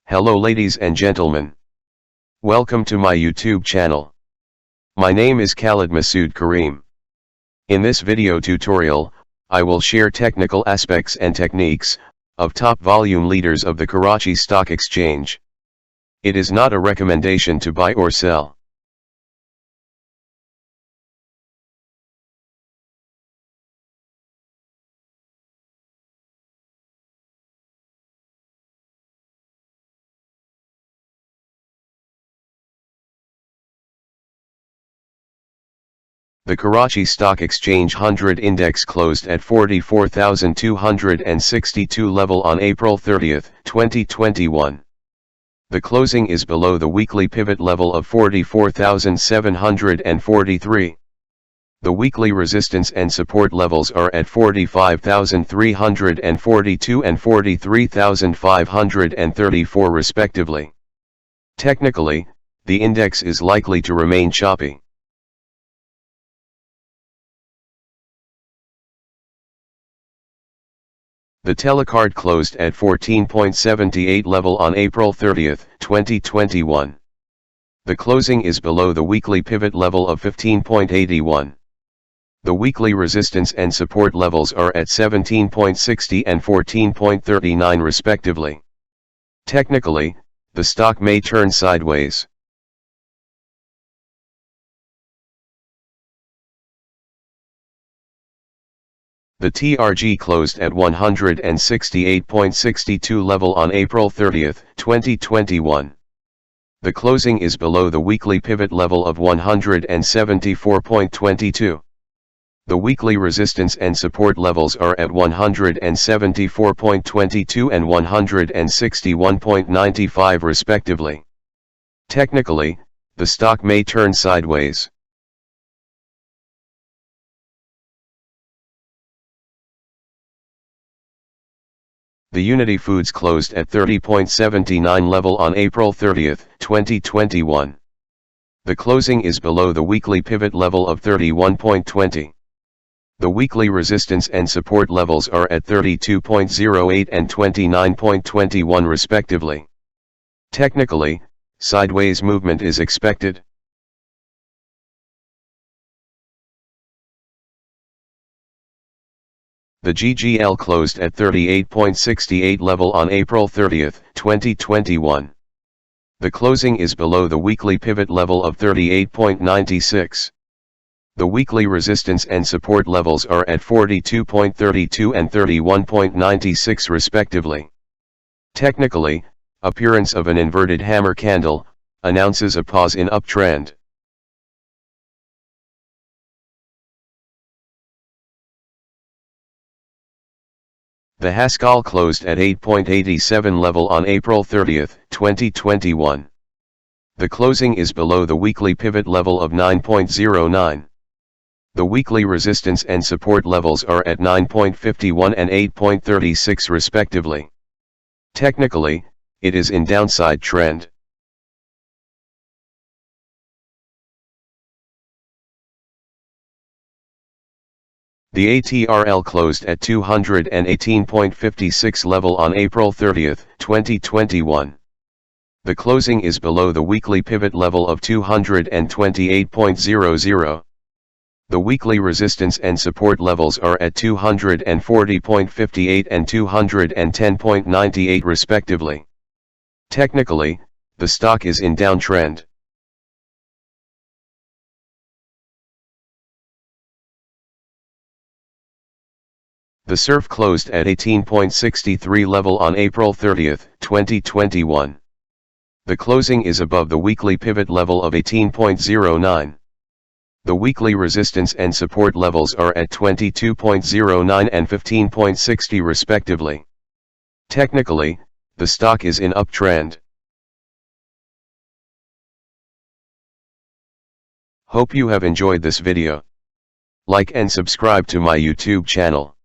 Hello ladies and gentlemen. Welcome to my YouTube channel. My name is Khalid Masood Kareem. In this video tutorial, I will share technical aspects and techniques of top volume leaders of the Karachi Stock Exchange. It is not a recommendation to buy or sell. The Karachi Stock Exchange 100 Index closed at 44,262 level on April 30, 2021. The closing is below the weekly pivot level of 44,743. The weekly resistance and support levels are at 45,342 and 43,534 respectively. Technically, the index is likely to remain choppy. The Telecard closed at 14.78 level on April 30, 2021. The closing is below the weekly pivot level of 15.81. The weekly resistance and support levels are at 17.60 and 14.39 respectively. Technically, the stock may turn sideways. The TRG closed at 168.62 level on April 30, 2021. The closing is below the weekly pivot level of 174.22. The weekly resistance and support levels are at 174.22 and 161.95 respectively. Technically, the stock may turn sideways. The Unity Foods closed at 30.79 level on April 30, 2021. The closing is below the weekly pivot level of 31.20. The weekly resistance and support levels are at 32.08 and 29.21 respectively. Technically, sideways movement is expected. The GGL closed at 38.68 level on April 30, 2021. The closing is below the weekly pivot level of 38.96. The weekly resistance and support levels are at 42.32 and 31.96 respectively. Technically, appearance of an inverted hammer candle announces a pause in uptrend. The HASCOL closed at 8.87 level on April 30, 2021. The closing is below the weekly pivot level of 9.09. The weekly resistance and support levels are at 9.51 and 8.36 respectively. Technically, it is in downside trend. The ATRL closed at 218.56 level on April 30, 2021. The closing is below the weekly pivot level of 228.00. The weekly resistance and support levels are at 240.58 and 210.98 respectively. Technically, the stock is in downtrend. The SERF closed at 18.63 level on April 30, 2021. The closing is above the weekly pivot level of 18.09. The weekly resistance and support levels are at 22.09 and 15.60 respectively. Technically, the stock is in uptrend. Hope you have enjoyed this video. Like and subscribe to my YouTube channel.